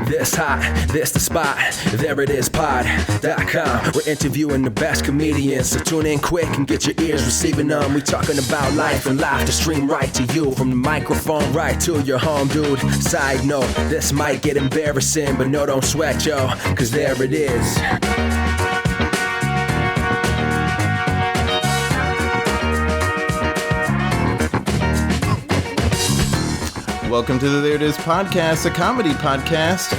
This hot, this the spot. There it is, pod.com. We're interviewing the best comedians, so tune in quick and get your ears receiving them. We talking about life and life to stream right to you, from the microphone right to your home, dude. Side note, this might get embarrassing, but no, don't sweat, yo, cause there it is. Welcome to the There It Is podcast, a comedy podcast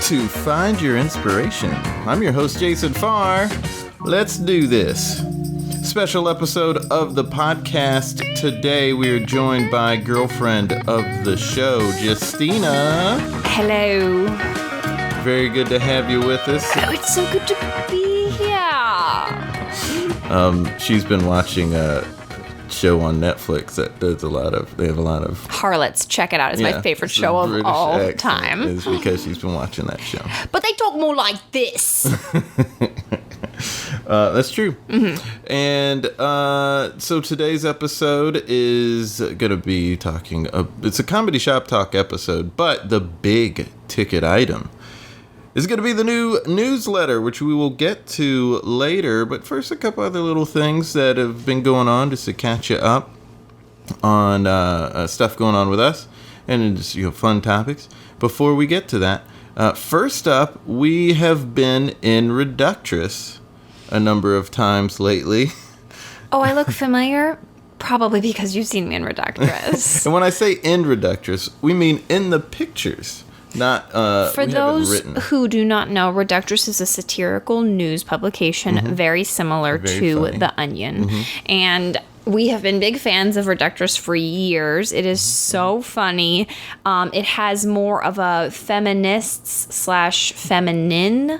to find your inspiration. I'm your host, Jason Farr. Let's do this. Special episode of the podcast. Today we are joined by girlfriend of the show, Justina. Hello. Very good to have you with us. Oh, it's so good to be here. She's been watching a show on Netflix that does they have a lot of Harlots. Check it out. It's my favorite show of British all time. Is because she's been watching that show. But they talk more like this. That's true. Mm-hmm. And so today's episode is going to be talking. It's a comedy shop talk episode, but the big ticket item is going to be the new newsletter, which we will get to later. But first, a couple other little things that have been going on just to catch you up on stuff going on with us and just, fun topics. Before we get to that, first up, we have been in Reductress a number of times lately. Oh, I look familiar? Probably because you've seen me in Reductress. And when I say in Reductress, we mean in the pictures. Not for those who do not know, Reductress is a satirical news publication, very similar to funny. The Onion. And we have been big fans of Reductress for years. It is so funny. It has more of a feminists/feminine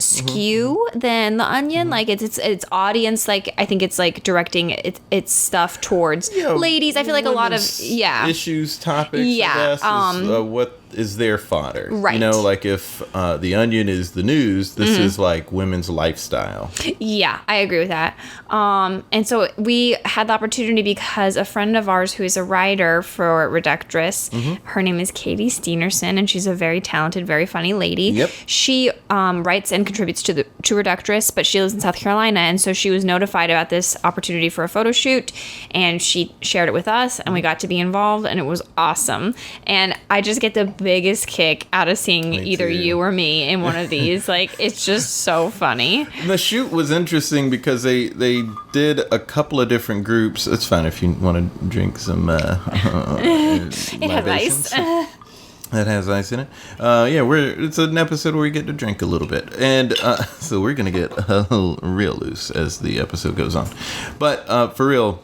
skew than The Onion. Like it's audience. Like I think it's like directing its stuff towards ladies. I feel like a lot of issues, topics. Yeah, I guess, is, what is their fodder? Right. Like if The Onion is the news, this is like women's lifestyle. Yeah, I agree with that. And so we had the opportunity because a friend of ours who is a writer for Reductress, her name is Katie Steenerson, and she's a very talented, very funny lady. Yep. She writes and contributes to Reductress, but she lives in South Carolina, and so she was notified about this opportunity for a photo shoot, and she shared it with us, and we got to be involved, and it was awesome. And I just get the biggest kick out of seeing either you or me in one of these. Like, it's just so funny. The shoot was interesting because they did a couple of different groups. It's fine if you want to drink some it has ice. That has ice in it. It's an episode where we get to drink a little bit. And so we're going to get real loose as the episode goes on. But for real,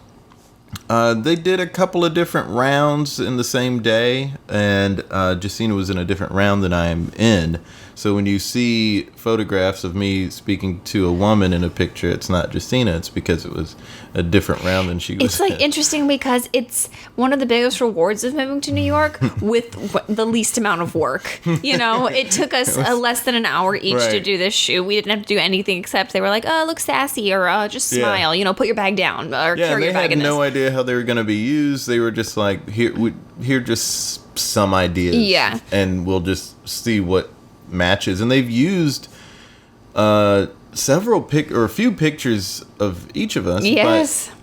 they did a couple of different rounds in the same day, and Justina was in a different round than I am in. So when you see photographs of me speaking to a woman in a picture, it's not Justina. It's because it was a different round than she was. It's like interesting because it's one of the biggest rewards of moving to New York with the least amount of work. It took us less than an hour each to do this shoot. We didn't have to do anything except they were like, "Oh, look sassy," or "Just smile." Put your bag down or carry your bag in this. They had no idea how they were going to be used. They were just like, here just some ideas. Yeah. And we'll just see what matches. And they've used a few pictures of each of us. Yes. But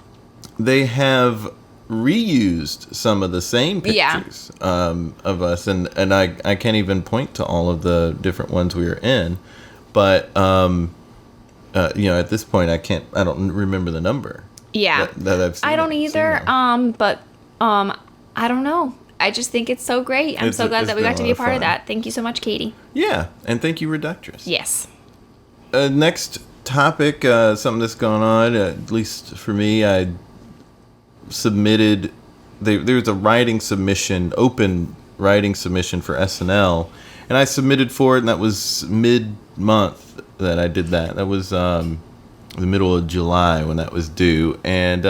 they have reused some of the same pictures of us. And I can't even point to all of the different ones we were in. But, at this point, I don't remember the number. Yeah. That I've seen. I don't either. But I don't know. I just think it's so great. I'm so glad that we got to be a part of that. Thank you so much, Katie. Yeah, and thank you, Reductress. Yes. Next topic, something that's going on, at least for me, I submitted, there's a open writing submission for SNL, and I submitted for it, and that was mid-month that I did that. That was the middle of July when that was due, and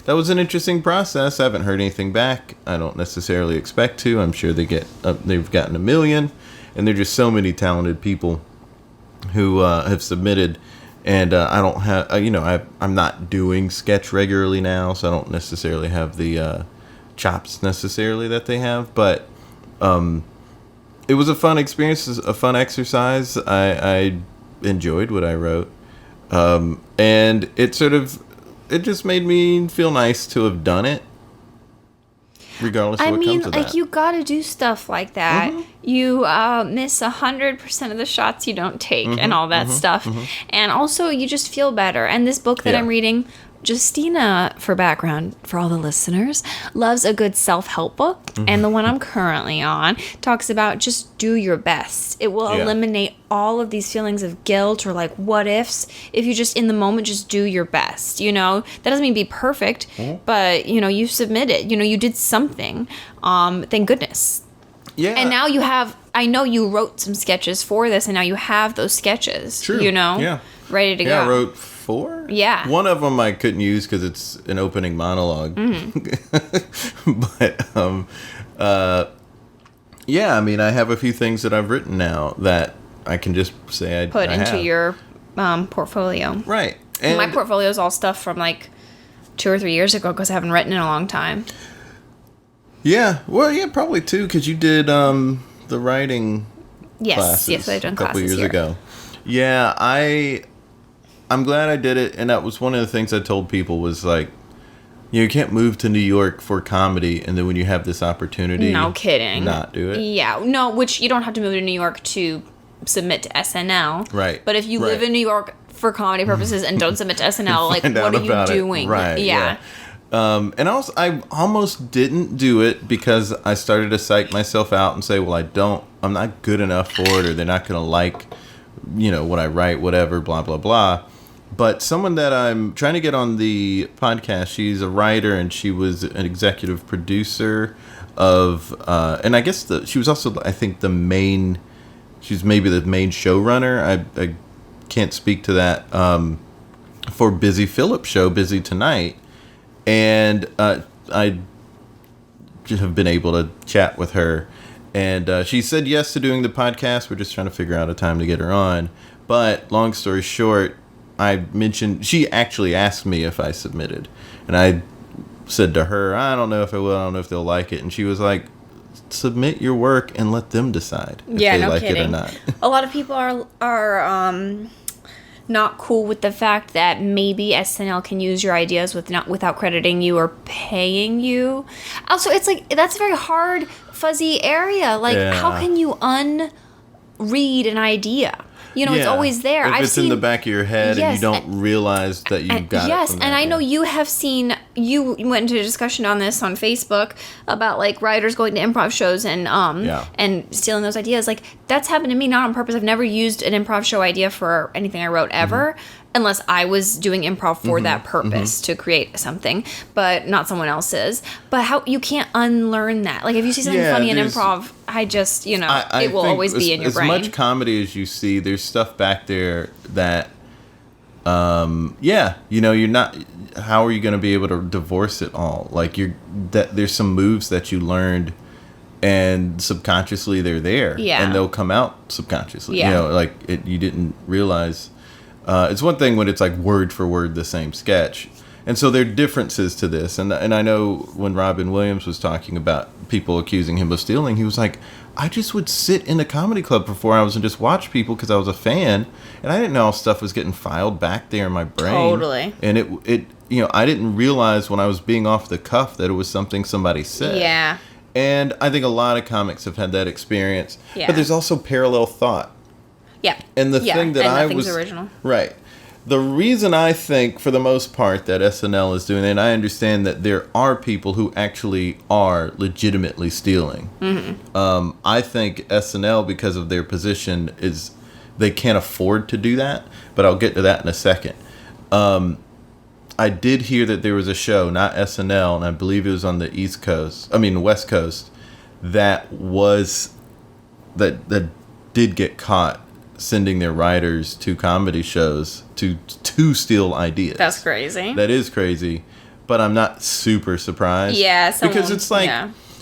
that was an interesting process. I haven't heard anything back. I don't necessarily expect to. I'm sure they've gotten 1 million, and there are just so many talented people who have submitted, and I don't have, I'm not doing sketch regularly now, so I don't necessarily have the chops necessarily that they have, but it was a fun experience, a fun exercise. I enjoyed what I wrote. And it just made me feel nice to have done it, regardless of what comes of that. You gotta do stuff like that. You miss 100% of the shots you don't take and all that stuff. And also, you just feel better. And this book that I'm reading, Justina, for background, for all the listeners, loves a good self-help book. And the one I'm currently on talks about just do your best. It will eliminate all of these feelings of guilt or like what ifs if you just in the moment just do your best. That doesn't mean be perfect, but you submitted. You did something. Thank goodness. Yeah. And now you have, I know you wrote some sketches for this, and now you have those sketches, True. ready to go. Yeah, I wrote 4. Yeah. One of them I couldn't use because it's an opening monologue. But, yeah, I mean, I have a few things that I've written now that I can just say I Put I into have. your portfolio. Right. And My portfolio is all stuff from like 2 or 3 years ago because I haven't written in a long time. Yeah, well, yeah, probably too, because you did the writing classes I've done a couple classes years here. ago. Yeah, I'm glad I did it, and that was one of the things I told people was like, you can't move to New York for comedy, and then when you have this opportunity, No kidding. not do it. Yeah, no, which you don't have to move to New York to submit to SNL. Right. But if you live Right. in New York for comedy purposes and don't submit to SNL, like, Find what out are you about it. doing? Right. Yeah. And also, I almost didn't do it because I started to psych myself out and say, well, I'm not good enough for it, or they're not going to like, what I write, whatever, blah, blah, blah. But someone that I'm trying to get on the podcast, she's a writer and she was an executive producer of, and I guess she was also, I think, she's maybe the main showrunner. I can't speak to that, for Busy Phillips' show, Busy Tonight. And I have been able to chat with her. And she said yes to doing the podcast. We're just trying to figure out a time to get her on. But long story short, I mentioned, she actually asked me if I submitted. And I said to her, I don't know if I will. I don't know if they'll like it. And she was like, submit your work and let them decide if they like it or not. A lot of people are not cool with the fact that maybe SNL can use your ideas without crediting you or paying you. Also, it's like, that's a very hard, fuzzy area. Like, how can you unread an idea? It's always there. If it's in the back of your head and you don't realize that you got it. Yes, from and that, I know you have seen, you went into a discussion on this on Facebook about like writers going to improv shows and and stealing those ideas. Like, that's happened to me, not on purpose. I've never used an improv show idea for anything I wrote ever. Unless I was doing improv for that purpose to create something, but not someone else's. But how you can't unlearn that. Like, if you see something funny in improv, I just, it will always be in your brain. As much comedy as you see, there's stuff back there that, you're not. How are you going to be able to divorce it all? Like, there's some moves that you learned, and subconsciously they're there, and they'll come out subconsciously. You didn't realize. It's one thing when it's like word for word the same sketch. And so there are differences to this. And I know when Robin Williams was talking about people accusing him of stealing, he was like, I just would sit in a comedy club for 4 hours and just watch people because I was a fan. And I didn't know all stuff was getting filed back there in my brain. Totally. And it I didn't realize when I was being off the cuff that it was something somebody said. Yeah. And I think a lot of comics have had that experience. Yeah. But there's also parallel thought. Yeah. And the thing that I was original. Right. The reason I think, for the most part, that SNL is doing it, and I understand that there are people who actually are legitimately stealing. I think SNL, because of their position, they can't afford to do that. But I'll get to that in a second. I did hear that there was a show, not SNL, and I believe it was on the West Coast, that did get caught sending their writers to comedy shows to steal ideas. That's crazy. That is crazy, but I'm not super surprised. Yeah, because it's like,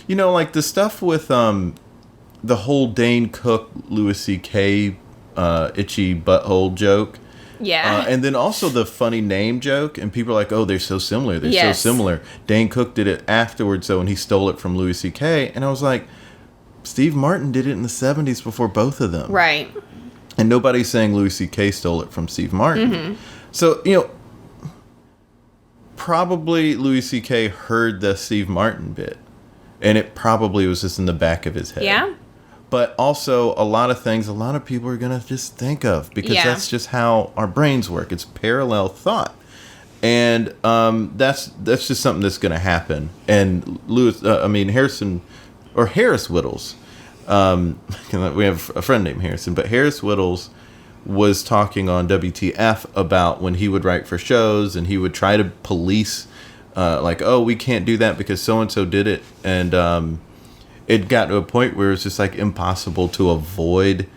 like the stuff with the whole Dane Cook, Louis C.K. Itchy butthole joke. Yeah. And then also the funny name joke, and people are like, oh, they're so similar. They're so similar. Dane Cook did it afterwards, though, and he stole it from Louis C.K. And I was like, Steve Martin did it in the 70s before both of them. Right. And nobody's saying Louis C.K. stole it from Steve Martin. Mm-hmm. So, probably Louis C.K. heard the Steve Martin bit. And it probably was just in the back of his head. Yeah. But also, a lot of things a lot of people are going to just think of. Because that's just how our brains work. It's parallel thought. And that's just something that's going to happen. And Harris Whittles. We have a friend named Harrison, but Harris Whittles was talking on WTF about when he would write for shows and he would try to police, we can't do that because so-and-so did it. And it got to a point where it's just like impossible to avoid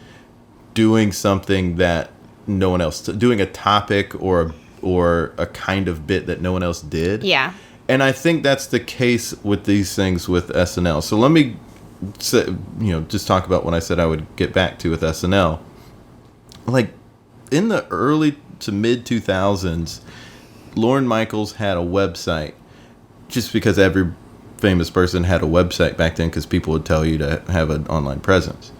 doing something that no one else, doing a topic or a kind of bit that no one else did. Yeah. And I think that's the case with these things with SNL. So let me just talk about what I said I would get back to with SNL. Like, in the early to mid 2000s, Lorne Michaels had a website, just because every famous person had a website back then, because people would tell you to have an online presence.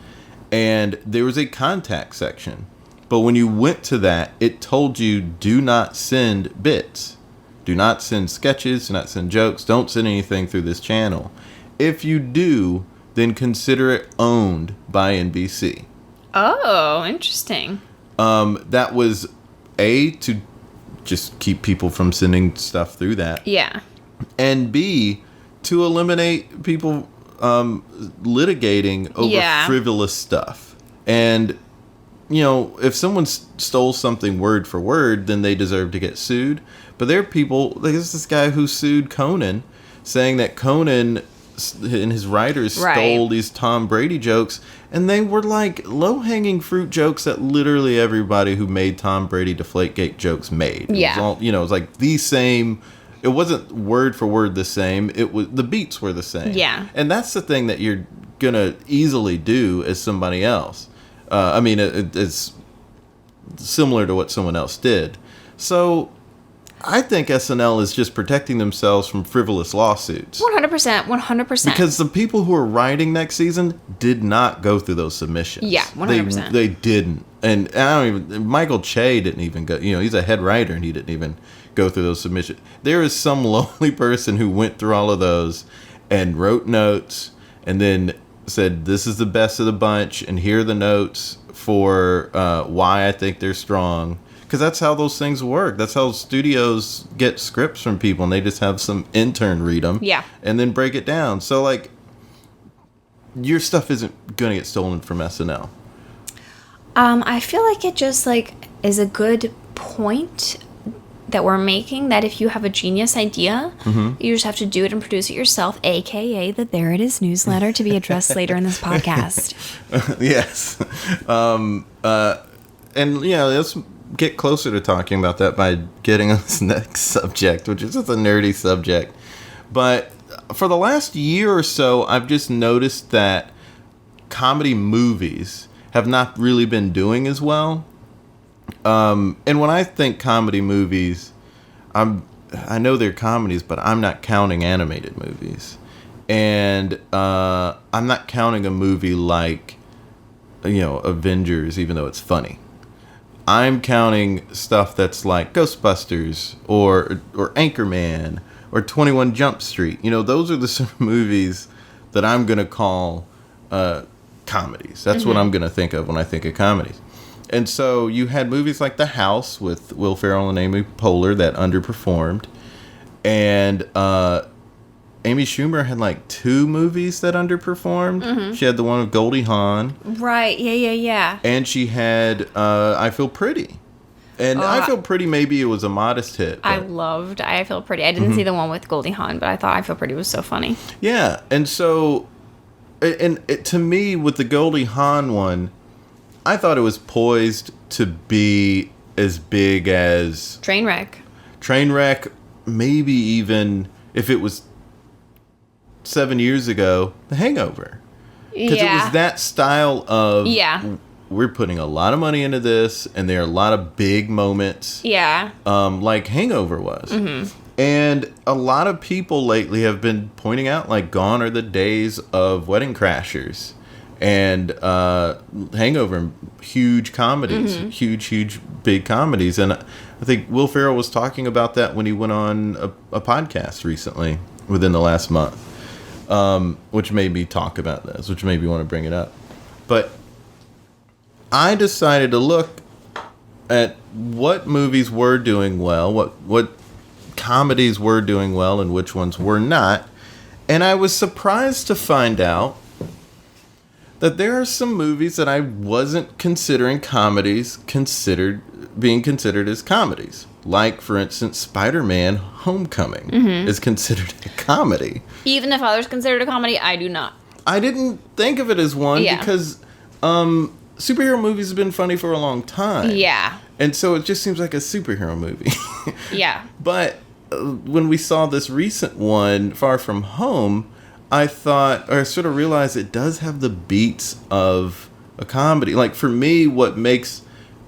And there was a contact section. But when you went to that, it told you, do not send bits. Do not send sketches, do not send jokes, don't send anything through this channel. If you do, then consider it owned by NBC. Oh, interesting. That was to just keep people from sending stuff through that. Yeah. And B, to eliminate people litigating over frivolous stuff. And, if someone stole something word for word, then they deserve to get sued. But there are people, there's this guy who sued Conan, saying that Conan and his writers stole these Tom Brady jokes, and they were like low-hanging fruit jokes that literally everybody who made Tom Brady Deflategate jokes made. Yeah. It was all, it was like the same. It wasn't word for word the same. It was, the beats were the same. Yeah. And that's the thing that you're gonna easily do as somebody else. It's similar to what someone else did. So I think SNL is just protecting themselves from frivolous lawsuits. 100%. Because the people who are writing next season did not go through those submissions. Yeah, 100%. They didn't. And Michael Che didn't even go, he's a head writer and he didn't even go through those submissions. There is some lonely person who went through all of those and wrote notes and then said, this is the best of the bunch and here are the notes for why I think they're strong. Because that's how those things work. That's how studios get scripts from people, and they just have some intern read them. Yeah. And then break it down. So, your stuff isn't going to get stolen from SNL. I feel like it just, is a good point that we're making, that if you have a genius idea, you just have to do it and produce it yourself, a.k.a. the There It Is newsletter, to be addressed later in this podcast. Yes. Let's get closer to talking about that by getting on this next subject, which is just a nerdy subject. But for the last year or so, I've just noticed that comedy movies have not really been doing as well. And when I think comedy movies, I know they're comedies, but I'm not counting animated movies. And I'm not counting a movie like, Avengers, even though it's funny. I'm counting stuff that's like Ghostbusters or Anchorman or 21 Jump Street. Those are the sort of movies that I'm going to call comedies. That's what I'm going to think of when I think of comedies. And so you had movies like The House with Will Ferrell and Amy Poehler that underperformed. And Amy Schumer had 2 movies that underperformed. She had the one with Goldie Hawn. Right, yeah. And she had I Feel Pretty. And I Feel Pretty, maybe it was a modest hit. I loved I Feel Pretty. I didn't see the one with Goldie Hawn, but I thought I Feel Pretty was so funny. Yeah, and so, to me, with the Goldie Hawn one, I thought it was poised to be as big as Trainwreck, maybe even if it was 7 years ago, The Hangover. Because it was that style of, we're putting a lot of money into this, and there are a lot of big moments. Yeah. Like Hangover was. And a lot of people lately have been pointing out, like, gone are the days of Wedding Crashers and Hangover, huge comedies, huge, big comedies. And I think Will Ferrell was talking about that when he went on a podcast recently, within the last month, which made me talk about this, which made me want to bring it up. But I decided to look at what movies were doing well, what comedies were doing well, and which ones were not. And I was surprised to find out that there are some movies that I wasn't considering comedies being considered as comedies. Like, for instance, Spider-Man Homecoming is considered a comedy. Even if others consider it a comedy, I do not. I didn't think of it as one Yeah. because superhero movies have been funny for a long time. Yeah. And so it just seems like a superhero movie. Yeah. But when we saw this recent one, Far From Home, I thought, or I sort of realized it does have the beats of a comedy. Like, for me, what makes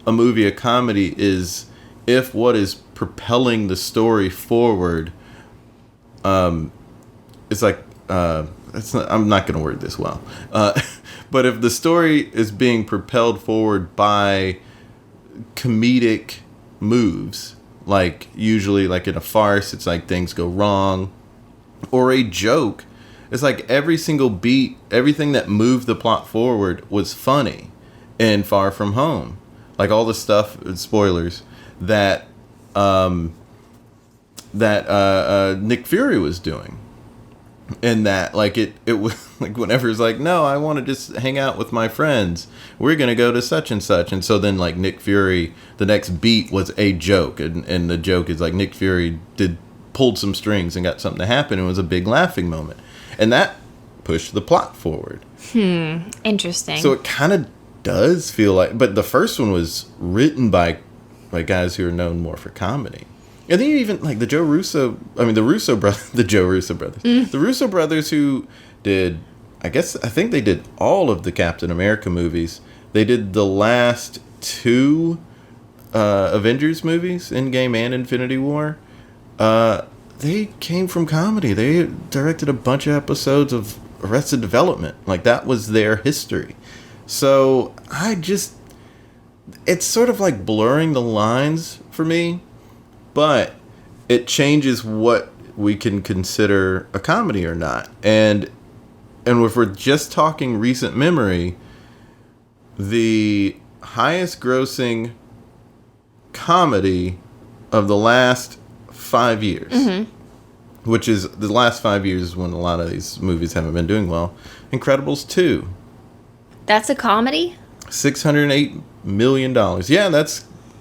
a movie a comedy is if what is propelling the story forward is like, I'm not going to word this well. But if the story is being propelled forward by comedic moves, like usually like in a farce, it's like things go wrong, or a joke, it's like every single beat, everything that moved the plot forward was funny in Far From Home. Like all the stuff, spoilers, that Nick Fury was doing. And that, like, it was, like, whenever it's like, no, I want to just hang out with my friends. We're going to go to such and such. And so then, like, Nick Fury, the next beat was a joke. And the joke is, like, Nick Fury pulled some strings and got something to happen. It was a big laughing moment. And that pushed the plot forward. Interesting. So it kind of does feel like, but the first one was written by guys who are known more for comedy. And then even like the Joe Russo brothers, the Russo brothers who did, I think they did all of the Captain America movies. They did the last two Avengers movies, Endgame and Infinity War. They came from comedy. They directed a bunch of episodes of Arrested Development. Like, that was their history. So it's sort of like blurring the lines for me, but it changes what we can consider a comedy or not. And if we're just talking recent memory, the highest grossing comedy of the last 5 years, which is the last 5 years is when a lot of these movies haven't been doing well. Incredibles 2. That's a comedy? $608 million. Yeah,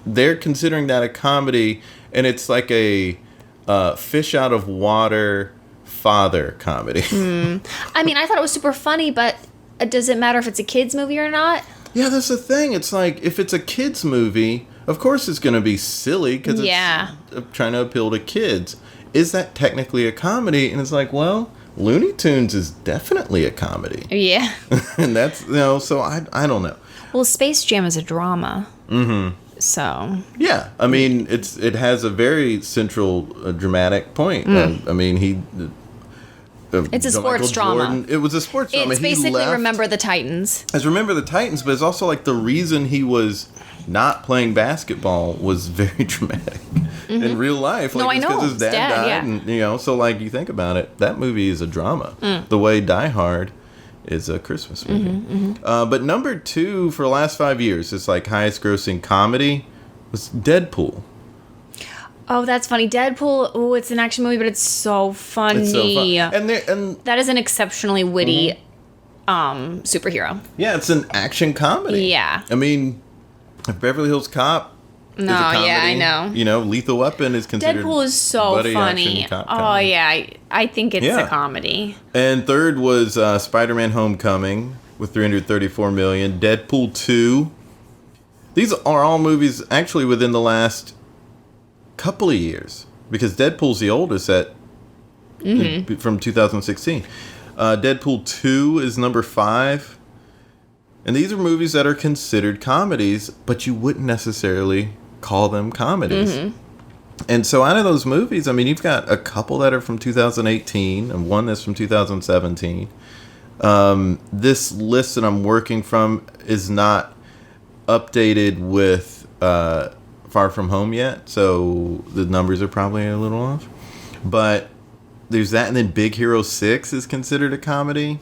they're considering that a comedy, and it's like a fish out of water father comedy. I mean, I thought it was super funny, but does it matter if it's a kid's movie or not? Yeah, that's the thing. It's like, if it's a kid's movie, of course it's going to be silly because it's trying to appeal to kids. Is that technically a comedy? And it's like, well, Looney Tunes is definitely a comedy. Yeah. And that's, so I don't know. Well, Space Jam is a drama. So. Yeah, I mean, it has a very central dramatic point. I mean, it's a sports drama. It was a sports drama. It's basically Remember the Titans. It's Remember the Titans, but it's also like the reason he was not playing basketball was very dramatic in real life. Like, No, I know. because his dad died, yeah. and so like you think about it, that movie is a drama. The way Die Hard is a Christmas movie. But number 2 for the last 5 years, it's like highest grossing comedy, was Deadpool. Oh, that's funny. Deadpool, oh, it's an action movie, but it's so funny. It's so fun. And that is an exceptionally witty superhero. yeah, it's an action comedy. Yeah. I mean, if Beverly Hills Cop is a comedy, yeah, I know. Lethal Weapon is considered Deadpool is so buddy funny. action cop Oh, comedy. yeah. I think it's Yeah. a comedy. And third was Spider-Man Homecoming with $334 million. Deadpool 2. These are all movies actually within the last couple of years, because Deadpool's the oldest from 2016. Deadpool 2 is number 5. And these are movies that are considered comedies, but you wouldn't necessarily call them comedies. And so out of those movies, I mean, you've got a couple that are from 2018 and one that's from 2017. This list that I'm working from is not updated with Far From Home yet, so the numbers are probably a little off. But there's that, and then Big Hero 6 is considered a comedy.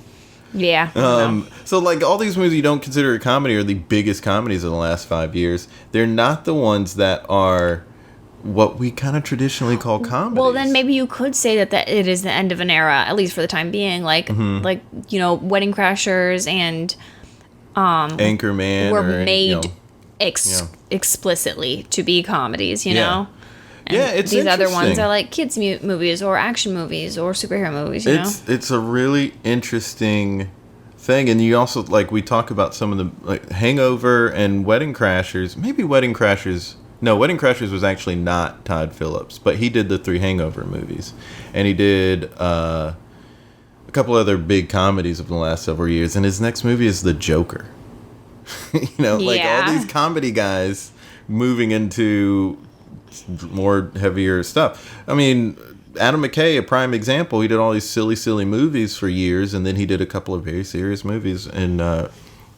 Yeah. I don't know. So like all these movies you don't consider a comedy are the biggest comedies of the last 5 years. They're not the ones that are what we kind of traditionally call comedies. Well, then maybe you could say that it is the end of an era, at least for the time being. Like, Wedding Crashers and Anchorman were made yeah. explicitly to be comedies, you Yeah. know? And Yeah, it's these other ones interesting. are like kids' movies or action movies or superhero movies, you know? It's a really interesting thing, and you also like we talk about some of the like Hangover and Wedding Crashers. Maybe Wedding Crashers. No, Wedding Crashers was actually not Todd Phillips, but he did the 3 Hangover movies, and he did a couple other big comedies of the last several years. And his next movie is The Joker. Like Yeah. all these comedy guys moving into more heavier stuff. I mean, Adam McKay, a prime example. He did all these silly movies for years, and then he did a couple of very serious movies in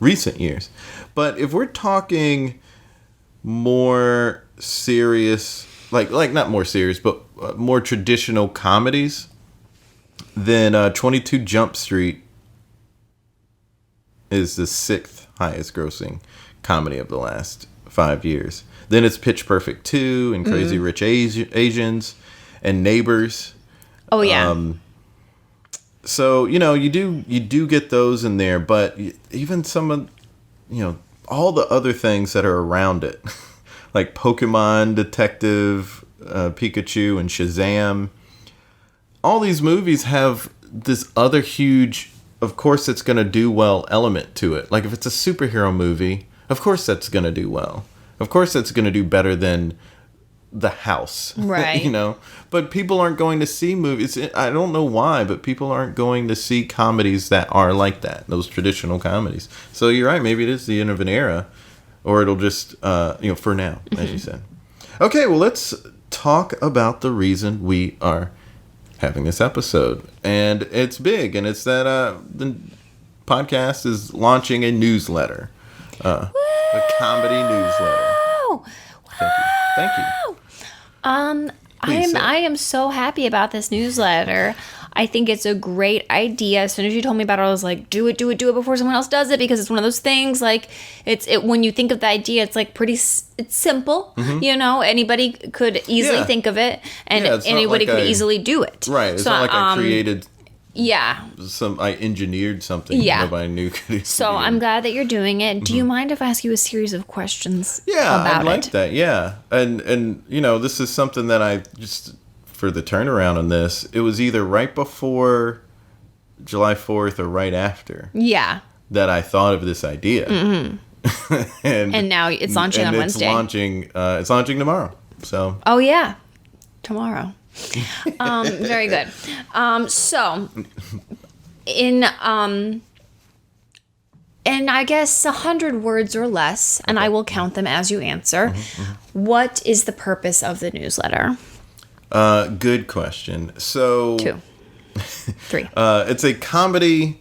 recent years. But if we're talking more serious, like not more serious, but more traditional comedies, then 22 Jump Street is the 6th highest grossing comedy of the last 5 years. Then it's Pitch Perfect 2 and Crazy Rich Asians and Neighbors. Oh, yeah. So, you do get those in there, but even some of, all the other things that are around it, like Pokemon, Detective Pikachu, and Shazam, all these movies have this other huge, of course it's going to do well element to it. Like if it's a superhero movie, of course that's going to do well. Of course that's going to do better than The House. Right. But people aren't going to see movies. I don't know why, but people aren't going to see comedies that are like that, those traditional comedies. So you're right, maybe it is the end of an era, or it'll just, for now, as you said. Okay, well, let's talk about the reason we are having this episode. And it's big, and it's that the podcast is launching a newsletter, a comedy newsletter. Oh, Thank you. Please say. I am so happy about this newsletter. I think it's a great idea. As soon as you told me about it, I was like, do it before someone else does it, because it's one of those things like when you think of the idea, it's like it's simple, anybody could easily Yeah. think of it, and Yeah, it's not anybody like could I- easily do it. Right. It's So, not like I created Yeah. I engineered something Yeah. nobody knew could So do. I'm glad that you're doing it. Do you mind if I ask you a series of questions Yeah, about I'd like it? that. Yeah, and this is something that I just for the turnaround on this. It was either right before July 4th or right after Yeah. that I thought of this idea. Mm-hmm. And now it's launching on Wednesday. It's launching tomorrow. So Oh yeah, tomorrow. Very good. So in I guess 100 words or less, and I will count them as you answer. What is the purpose of the newsletter? good question. So 2, 3. it's a comedy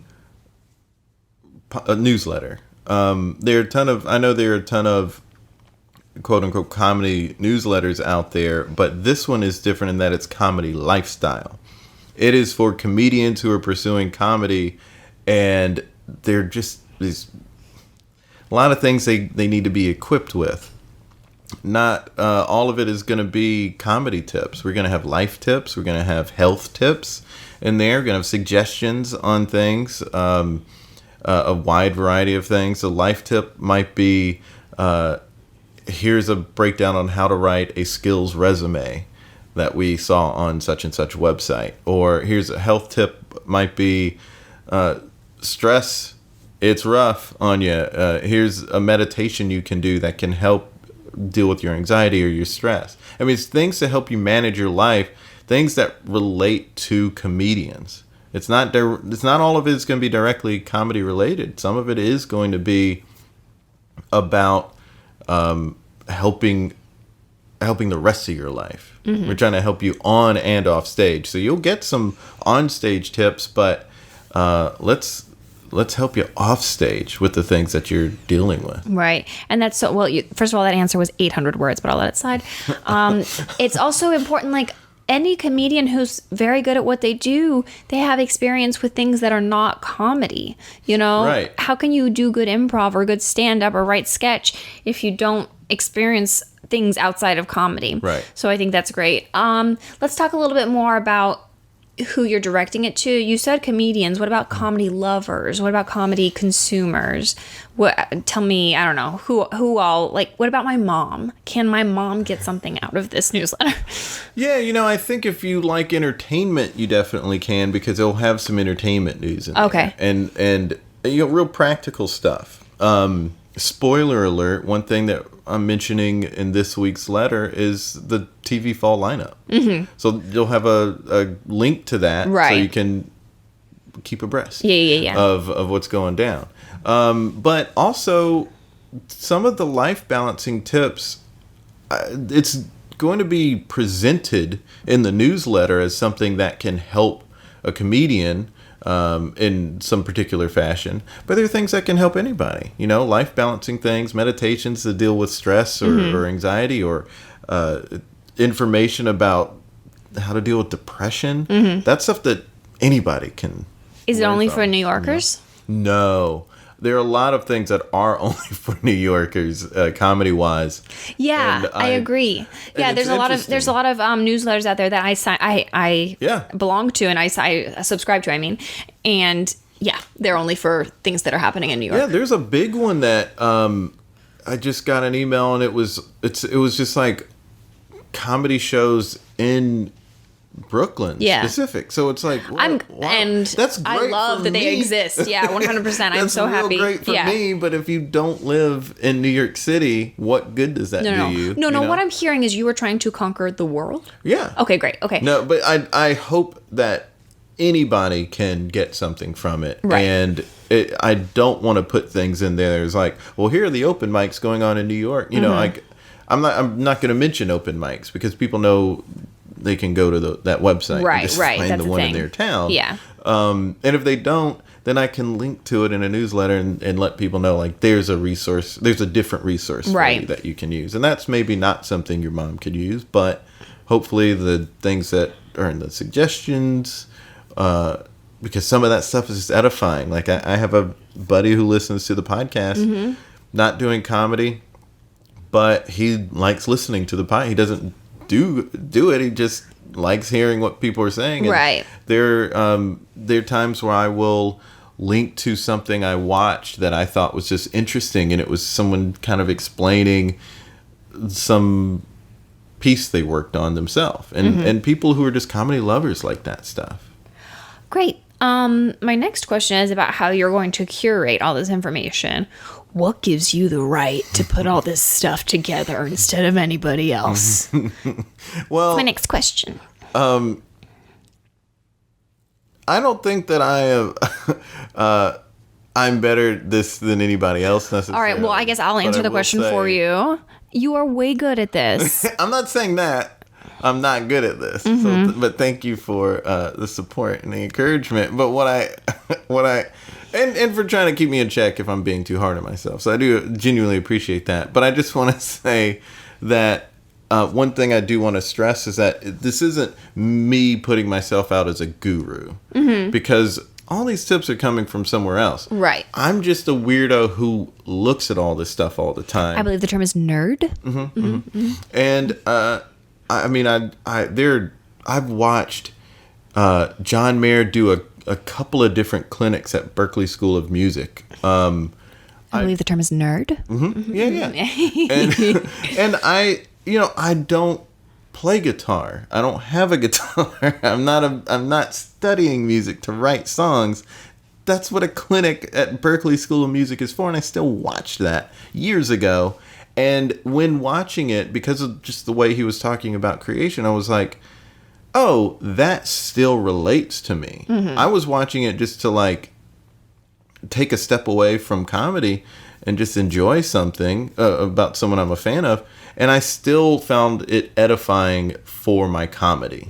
newsletter. There are a ton of quote unquote comedy newsletters out there, but this one is different in that it's comedy lifestyle. It is for comedians who are pursuing comedy, and they're just these a lot of things they need to be equipped with. Not all of it is going to be comedy tips. We're going to have life tips. We're going to have health tips in there. We're going to have suggestions on things, a wide variety of things. A life tip might be, here's a breakdown on how to write a skills resume that we saw on such and such website. Or here's a health tip might be, stress, it's rough on you. Here's a meditation you can do that can help deal with your anxiety or your stress. I mean, it's things to help you manage your life, things that relate to comedians. It's not all of it is going to be directly comedy related. Some of it is going to be about helping helping the rest of your life. We're trying to help you on and off stage. So you'll get some on stage tips, but let's help you off stage with the things that you're dealing with. Right. And that's so, well, first of all, that answer was 800 words, but I'll let it slide. It's also important, like, any comedian who's very good at what they do, they have experience with things that are not comedy, you know? Right. How can you do good improv or good stand-up or write sketch if you don't experience things outside of comedy? Right. So I think that's great. Let's talk a little bit more about who you're directing it to. You said comedians. What about comedy lovers? What about comedy consumers? Tell me, I don't know, who all, like, what about my mom? Can my mom get something out of this newsletter? Yeah, I think if you like entertainment, you definitely can, because it'll have some entertainment news in Okay. there. And real practical stuff. Spoiler alert, one thing that I'm mentioning in this week's letter is the TV fall lineup. Mm-hmm. So you'll have a link to that, Right. so you can keep abreast Yeah. of what's going down. But also, some of the life balancing tips, it's going to be presented in the newsletter as something that can help a comedian in some particular fashion, but there are things that can help anybody. Life balancing things, meditations to deal with stress or anxiety, or information about how to deal with depression. That's stuff that anybody can. Is it learn only from. for New Yorkers? No. There are a lot of things that are only for New Yorkers, comedy wise. Yeah, And I agree. Yeah, it's there's a lot of interesting. newsletters out there that I Yeah. belong to and I subscribe to. And yeah, they're only for things that are happening in New York. Yeah, there's a big one that I just got an email, and it was just like comedy shows in Brooklyn specific. So it's like, wow, and that's great. I love for that they me. exist. Yeah, 100%. I'm That's so real happy. Great for me, but if you don't live in New York City, what good does that do you? No. You know? What I'm hearing is you were trying to conquer the world. Yeah. Okay, great. Okay. No, but I hope that anybody can get something from it. Right. And I don't want to put things in there. It's like, well, here are the open mics going on in New York. Like, I'm not going to mention open mics because people know they can go to that website Right, and just right. find That's the the one thing. in their town. Yeah. And if they don't, then I can link to it in a newsletter and let people know, like, there's a resource, there's a different resource for Right. you that you can use. And that's maybe not something your mom could use, but hopefully the things that are in the suggestions, because some of that stuff is just edifying. Like, I have a buddy who listens to the podcast, not doing comedy, but he likes listening to the podcast. He doesn't do it. He just likes hearing what people are saying. And Right. There are times where I will link to something I watched that I thought was just interesting, and it was someone kind of explaining some piece they worked on themselves, and people who are just comedy lovers like that stuff. Great. My next question is about how you're going to curate all this information. What gives you the right to put all this stuff together instead of anybody else? Well, My next question. I don't think that I'm better at this than anybody else necessarily. All right. Well, I guess I'll But answer I the will question for say- you. You are way good at this. I'm not saying that I'm not good at this, but thank you for the support and the encouragement. But what I and for trying to keep me in check if I'm being too hard on myself. So I do genuinely appreciate that. But I just want to say that one thing I do want to stress is that this isn't me putting myself out as a guru, because all these tips are coming from somewhere else. Right. I'm just a weirdo who looks at all this stuff all the time. I believe the term is nerd. And I've watched John Mayer do a couple of different clinics at Berklee School of Music. I believe the term is nerd. Yeah. And I don't play guitar. I don't have a guitar. I'm not studying music to write songs. That's what a clinic at Berklee School of Music is for, and I still watched that years ago. And when watching it, because of just the way he was talking about creation, I was like, oh, that still relates to me. I was watching it just to, like, take a step away from comedy and just enjoy something about someone I'm a fan of. And I still found it edifying for my comedy.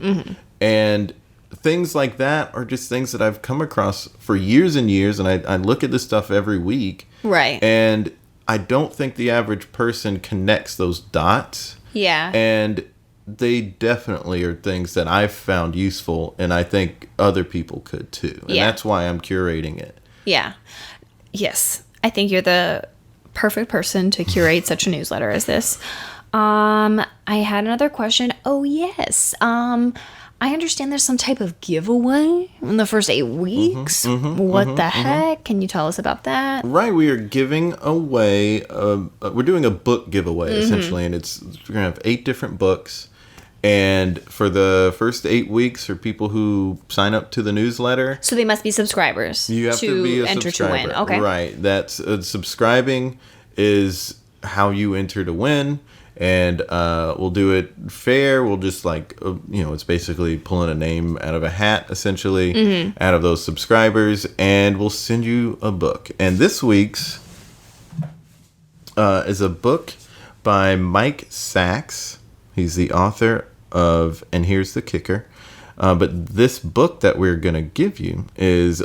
And things like that are just things that I've come across for years and years. And I look at this stuff every week. Right. And I don't think the average person connects those dots. Yeah. And they definitely are things that I've found useful, and I think other people could too. And that's why I'm curating it. Yeah. Yes. I think you're the perfect person to curate such a newsletter as this. I had another question. Oh, yes. I understand there's some type of giveaway in the first 8 weeks. What the heck? Can you tell us about that? Right, we are giving away, we're doing a book giveaway, essentially, and we're going to have 8 different books. And for the first 8 weeks, for people who sign up to the newsletter, So they must be subscribers. you have to be a enter subscriber. to win. Okay. Right, that's subscribing is how you enter to win. And we'll do it fair. We'll just it's basically pulling a name out of a hat, essentially, out of those subscribers. And we'll send you a book. And this week's is a book by Mike Sachs. He's the author of And Here's the Kicker. But this book that we're going to give you is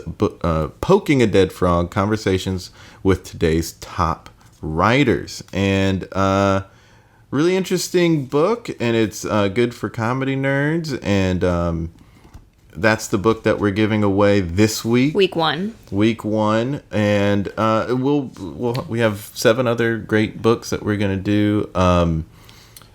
Poking a Dead Frog, Conversations with Today's Top Writers. And really interesting book, and it's good for comedy nerds, and that's the book that we're giving away this week. Week 1. And we have 7 other great books that we're going to do.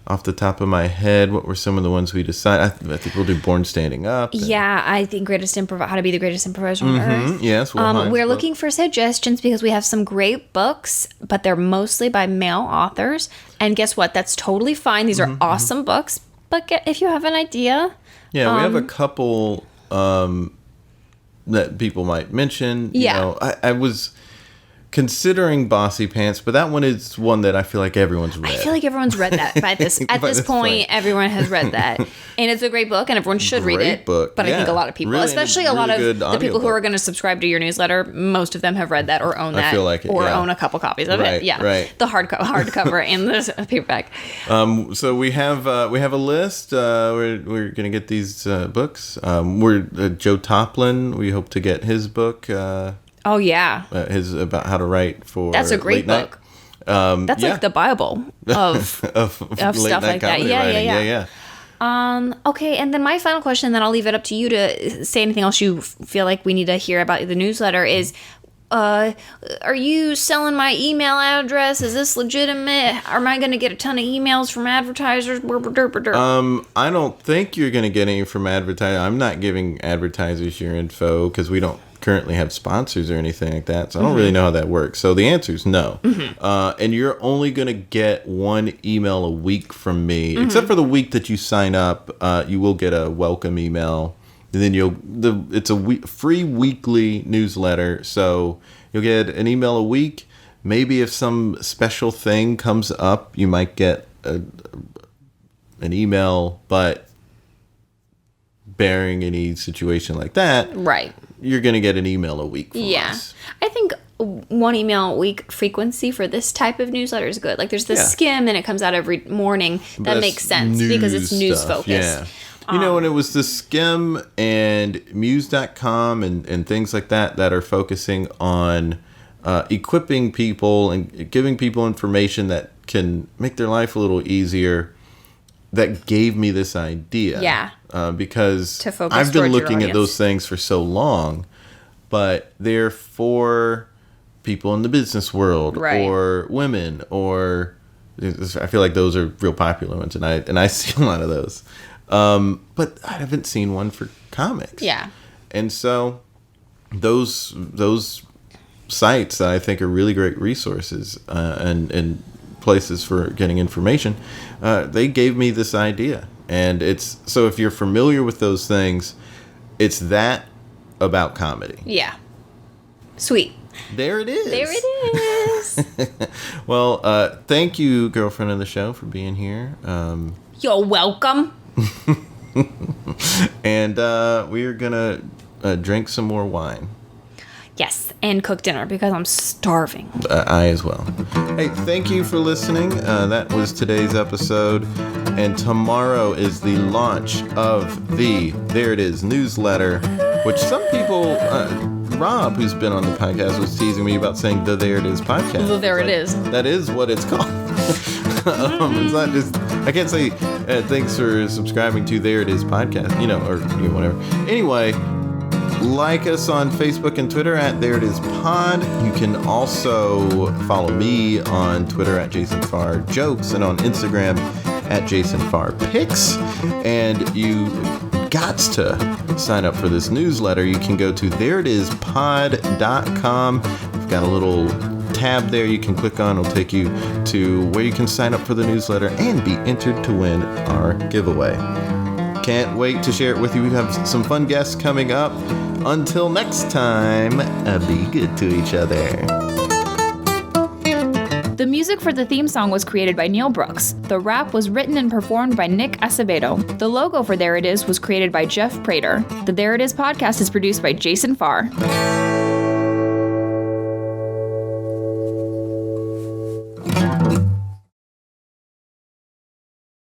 Off the top of my head, what were some of the ones we decided? I think we'll do Born Standing Up. Yeah, I think How to Be the Greatest Improviser on Earth. Yes, we're looking for suggestions because we have some great books, but they're mostly by male authors. And guess what? That's totally fine. These are awesome books. But if you have an idea. Yeah, we have a couple that people might mention. Yeah. I was considering Bossy Pants, but that one is one that I feel like everyone's read. I feel like everyone's read that by this. At this point, everyone has read that, and it's a great book, and everyone should read it. Book. But I think a lot of people, really, especially a lot of the people who are going to subscribe to your newsletter, most of them have read that or own that, I feel like it, or own a couple copies of it. Yeah, right. The hardcover and the paperback. So we have a list. We're going to get these books. We're Joe Toplin. We hope to get his book. Oh yeah, his about how to write for. That's a great book. That's like the Bible of stuff like that. Yeah. Okay, and then my final question, and then I'll leave it up to you to say anything else you feel like we need to hear about the newsletter is, are you selling my email address? Is this legitimate? Am I going to get a ton of emails from advertisers? I don't think you're going to get any from advertisers. I'm not giving advertisers your info because we don't currently have sponsors or anything like that, so I don't really know how that works. So the answer is no. And you're only going to get 1 email a week from me, except for the week that you sign up. You will get a welcome email, and then it's a free weekly newsletter, so you'll get an email a week. Maybe if some special thing comes up, you might get an email, but bearing any situation like that, right, you're going to get an email a week from us. I think 1 email a week frequency for this type of newsletter is good. Like there's the skim and it comes out every morning. That makes sense because it's news focused. Yeah. And it was the Skim and Muse.com and things like that are focusing on equipping people and giving people information that can make their life a little easier. That gave me this idea. Yeah. Because I've been looking at those things for so long, but they're for people in the business world or women, or I feel like those are real popular ones, and I see a lot of those. But I haven't seen one for comics. Yeah. And so those sites that I think are really great resources and places for getting information, they gave me this idea. And it's so if you're familiar with those things, it's that about comedy. Yeah. Sweet. There it is. There it is. Well, thank you, girlfriend of the show, for being here. You're welcome. And we are going to drink some more wine. Yes, and cook dinner because I'm starving. I as well. Hey, thank you for listening. That was today's episode. And tomorrow is the launch of the There It Is newsletter, which some people, Rob, who's been on the podcast, was teasing me about saying the There It Is podcast. The There It Is. That is what it's called. It's not just, I can't say thanks for subscribing to There It Is podcast, or whatever. Anyway, like us on Facebook and Twitter at There It Is Pod. You can also follow me on Twitter at Jason Farr Jokes and on Instagram at Jason Farr Pics. And you gots to sign up for this newsletter. You can go to thereitispod.com. We've got a little tab there you can click on. It'll take you to where you can sign up for the newsletter and be entered to win our giveaway. Can't wait to share it with you. We have some fun guests coming up. Until next time, be good to each other. The music for the theme song was created by Neil Brooks. The rap was written and performed by Nick Acevedo. The logo for There It Is was created by Jeff Prater. The There It Is podcast is produced by Jason Farr.